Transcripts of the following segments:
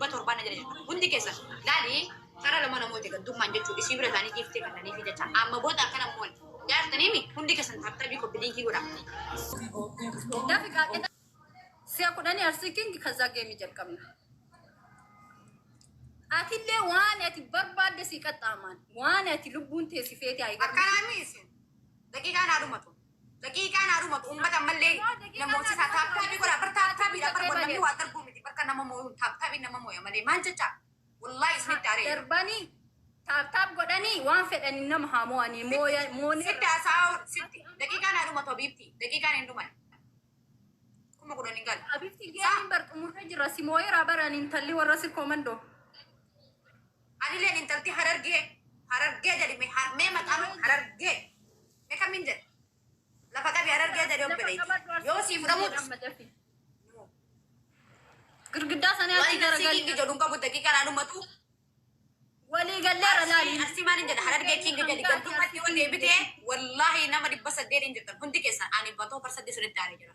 dubbat orbaana jira hundi keessa laali kara lama namoota gaddummaan jechuudha isii bira isaanii jiiftee kannanii fi jecha amma booda akkana mool jaartanii mi hundi keessan taaptabii koppiliinkii godha. Siya kudhani arsikin kaza geemi jalqabna. Atille waan ati barbaadde si qaxxaaman waan ati lubbuun teessi feeti ay garuu akkanamis daqiiqaan haadhumatu ummata ammallee namooti isaa taaptabii godha bar taaptabii namni waa darbuu miti barka nama mooyuun taaptabii nama mooya malee maan jecha wallahi isinitti aree darbanii taaptaab godhanii waan fedhanii nama haa moo'anii mooni sitti haasa'aa sitti daqiiqaan haadhumatu abiibti daqiiqaan hin dhuman kuma kudhanii gal abiibti geemiin barxumurra jira si mooyeraa baran intalli warra si koomandoo Anileen intalti harargee jadi me maqaan harargee me kamin jedhe lafa qabi harargee jadi obbeleeti yoo sii fudhamuudha girgiddaa sana ati garagal kingi jedhuun qabu daqiiqaan haadhumatu walii galleera laali arsi maan hin jedhe harargee kingi jadi galtumatti yoo deebitee wallaahi nama 800 hin jirtan hundi keessan ani batoo parsadde sunitti aaree jira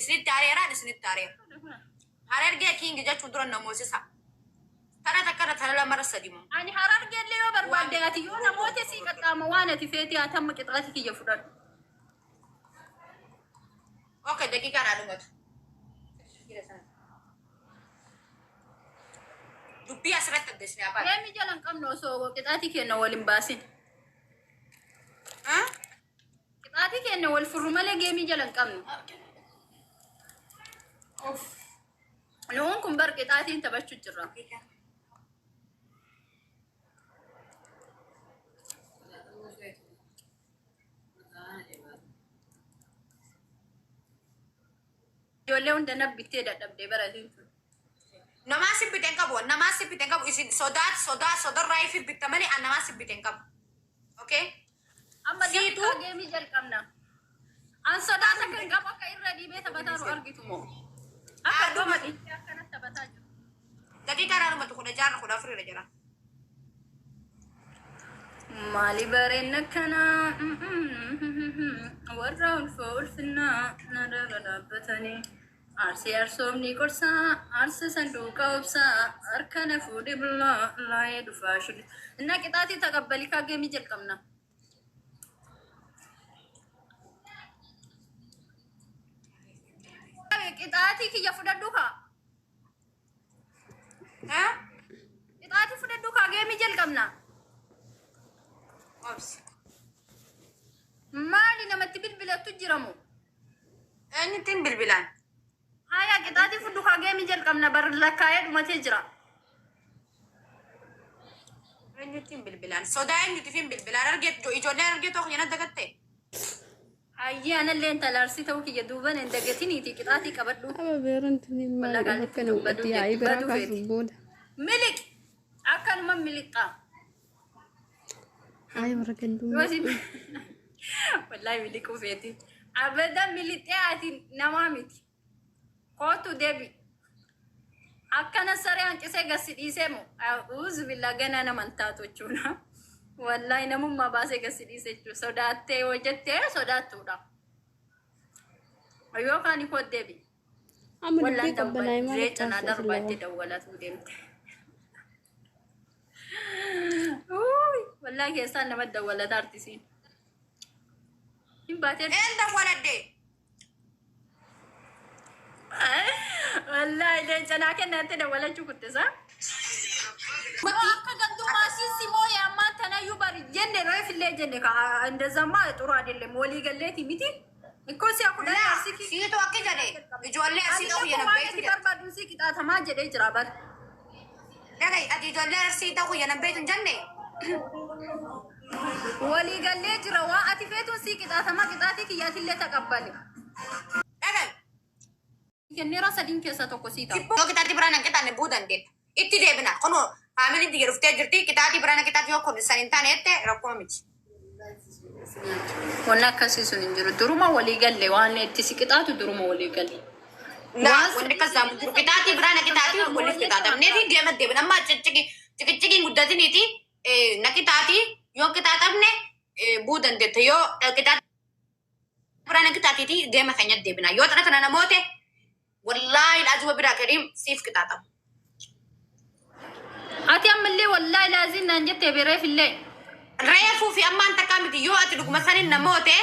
isinitti aareeraan isinitti aareera harargee kingi jechuun dura namoosisa Tana takara tana la mara sadimu. Ani harar gelle yo barbaade ati yo namoota si qaxxaama waan ati feeti atamma qixaati kiyya fudhadhu. Okay, daqiiqaa dhaadhumatu. Dubbii asirratti addesnee abaa. Deemi jalan qabnu osoo qixaati kenna waliin baasin. Qixaati kenna wal furru malee geemi jalan qabnu. Nuun kun bar qixaatiin taphachuu jirra. Ijoollee hunda nabbittee dadhabdee baratiin tun. Namaa sibbiten qabu isin sodarraa ifi bitta malee an namaa sibbiten qabu. Okay? Amma deemtuu geemii jalqabna. An sodaata kan qabu akka irra dhiibee taphataa argitu moo? Akka dhuma dhiibbee akkanatti taphataa jiru. Daqiiqaa dhaadhumatu kudha jaarra kudha afurii jira. Maali bareedna kana warra ulfaa ulfinnaa nadaala dhaabbatanii arsii arsoomni qorsaa arsi sanduuqa obsaa harkana fuudhi bullaa laayee dhufaa shuli inna qixaatii taqabbalii kaa geemii jalqabna. Qixaatii kiyya fudhadhu kaa. Qixaatii fudhadhu kaa geemii jalqabna. Maali namatti bilbilatu jiramu? Eenyutiin bilbilaan? Haya qixaatii fudhu kaa geemii jalqabna bar lakkaa'ee dhumatee jira. Eenyutiin bilbilaan? Sodaa eenyutiifin bilbilaan ijoolleen argee tokko yana dagatte? Hayyee anallee intala arsii ta'uu kiyya duuban hin dagatiniiti qixaatii qabadhu. Miliq akkanuma miliqaa. Ay waragandum. Wallahi miliquu feeti. Abadan miliqee ati namaa miti. Kootu deebi. Akkana saree hanqisee gassi dhiisee moo? Uzu billaa ganaa naman taatu jechuudha. Wallahi namummaa baasee gassi dhiisee jechuudha. Sodaattee yoo jettee sodaattuudha. Yookaan ikoo deebi. Wallaan dawwaltee canaa darbaattee dawwalatuu deemte. Wallahi keessaan nama dawwalata artisiin. Hin baateen. Dawwaladde. Wallahi leencanaa kennaatte dawwalachuu kuttisaa. Akka gandummaa simoo yaammaan tanayyuu bari jenne reefillee jenne እንደዛማ ጥሩ አይደለም ወሊ ገሌቲ ሚቲ እኮ ሲያኩዳ ሲኪ ሲቶ አከጀደ ijoollee asii ta'u yenabbeetu barbaadu si qixaatamaa jedhee jira bar Dagai ati ijoollee asii ta'u yenabbeetu jenne wali galee jira waa ati feetu si qixaatamaa qixaatii kiyyaatillee taqabbale Dagai kenneera sadiin keessa tokko sii ta'u yoo qixaatii biraan hanqixanne buudan deema itti deebina kunoo faamiliin diga dhuftee jirti qixaatii biraan qixaatii yoo kun san hin taane jette rakkoo miti Wanna akkasii sun hin jiru duruma walii galle waan itti si qixaatu duruma walii galle wanni akkasaan jiru qixaatii biraan qixaatii waliif qixaatamneeti deema deebina amma ciqiciqiin guddatiniiti na qixaatii yoo qixaatamne buudan deette yoo qixaatii biraan qixaatiiti deema keenya deebina yoo xana kana namoote wallaahi ajuba biraa kadhiim siif qixaatamu لازم ننجت بريف الليل reefuu fi ammaan takkaa miti yoo ati dhuguma sanin namoote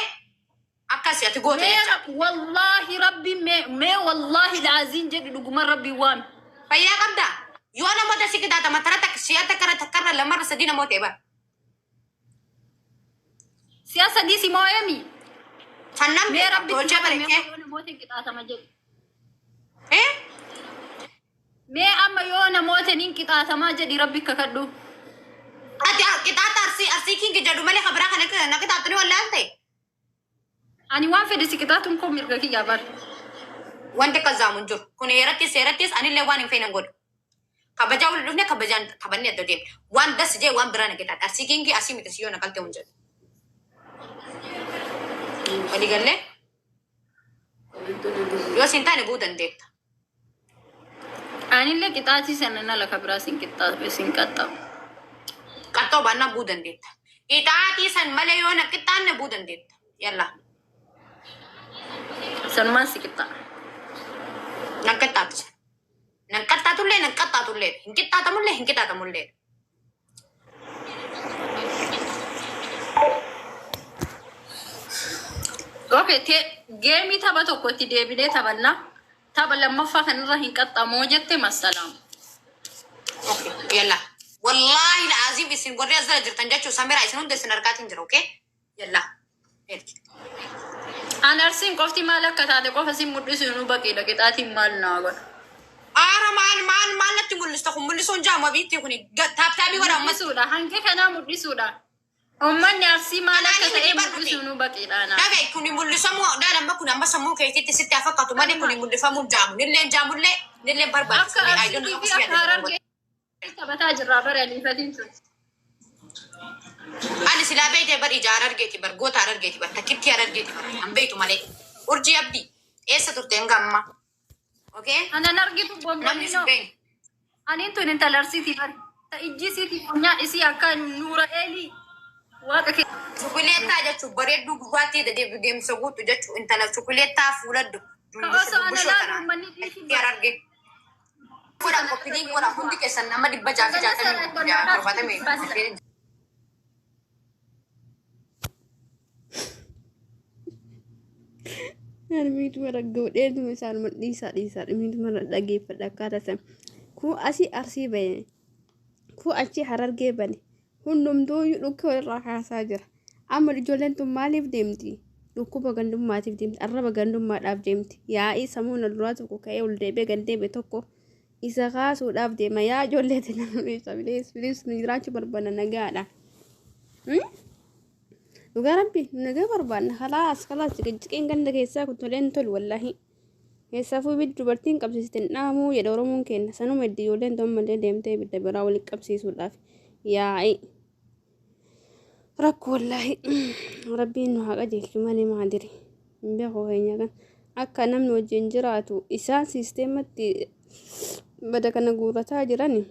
akkasi ati goote jecha والله ربي ما والله العظيم جد لقمة ربي وام fayyaa qabda yoo namoota si qixaata matara takka siyaa takkarra lamarra sadii namoota eba سياسة دي سي موامي sannam ما ربي tolcha bareke موت انقطاع مجد eh ما أما يونا موت انقطاع ما جد ربي ككدو ati qixaata arsii kingi jedhu malee kabira kana na qixaatuni walla ante أنا وان في ديسكتاتهم كم يرجعي جابر wante kazaamun jiru kun seerattis anillee waan hin feenan godhu kabajaa wal dhufne kabajaan tabanni adda deemu waan das jee waan biraa na qixaata arsii kingi asii miti si yoo na qalte hun jedhu walii gallee yoo siin taane buu dandeetta أنا اللي كتاتي سنة لك براسين كتات بسين كتاب qaxxoo baannaa buu dandeetta qixaatii san malee yoo na qixaanne buu dandeetta yalla سلمان سكتا nan qixxaatisa nan qaxxaatullee hin qixxaatamullee أوكي تي جيمي تبى تكوتي ديبلي تبنا تبى لما فخن راهين كتا موجت مسلام okay yalla wallahi العظيم isin warri asdala jirtan jechuu samira isin hunda isin argaatiin jira okay yalla أنا أرسين قفتي مالك كتاتي قف أسين مدرسين وبقي لكتاتي مال ناقل ara maal natti mul'ista kun mul'isuun jaama biitti kun taaptaabii wara ammas مدرسودا هنكي كنا مدرسودا أمني أرسي مالك كتاتي مدرسين وبقي لنا dhabe kun mul'isamuu daalan kun amma sammuu keetitti sitti afakkaatu malee kun mul'ifamuu jaamu nilleen barbaachisu أكا I don't know أرسي في أكارر تبتا جرابر يعني فتين ani silaa beekte bar ijaara argeeti bar goota argeeti bar takkitti argeeti bar an beektu malee urjii abdii eessa turte nga amma okay أنا نرجع namni si بومبونينو beekne أنا أنتو ننتلرسيتي بر تيجي سيتي كونيا إسي أكا نورا إلي واقع Chukuleettaa jechuun bareedduu gugaatii deemsa guutu jechuun intala chukuleettaa fuuladdu. Osoo ana laaluun manni dhiishi arge. Fuudhaan qophiilee godha hundi keessan nama 667. Harmiitu mara godheetuma isaan dhiisaa dhimiitu mara dhageeffadha akkaataa san kun asii arsii bane kun achi harargee bane hundumtuu dhukkuba irraa kaasaa jira amma ijoolleen tun maaliif deemti dhukkuba gandummaatiif deemti arraba gandummaadhaaf deemti yaa'ii sammuu na duraa tokko ka'ee ol deebee gandeebe tokko isa kaasuudhaaf deema yaa ijoollee tanaa bilis jiraachuu barbaada nagaadha. Dhugaa rabbi nagaa barbaadna khalaas ciqinciqiin ganda keessaa kun toleen tolu wallahi keessaafuu ibiddi dubartiin qabsiisteen dhaamuu jedha oromoon kenna sanuma itti ijoolleen ta'an malee deemtee ibidda biraa walitti qabsiisuudhaaf yaa'i rakko wallahi rabbiin nu haa qajeelchu malee maadiri hin beeku keenya kan akka namni wajjin jiraatu isaan siisteematti bada kana guurrataa jirani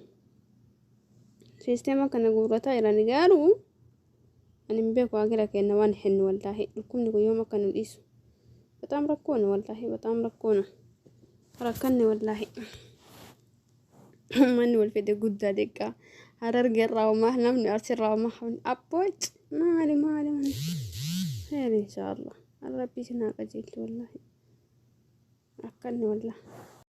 siisteema kana guurrataa jiran garuu أنا مبيكو أقولك إن وان حن والله لكم نقول يوم كانوا يسوا بتام ركونا والله بتام ركونا ركني والله من والفيديو جودة ديكا هرجع الراومة نمني أرسل الراومة أبوج ما علي خير إن شاء الله ربي سنا قجيل والله ركني والله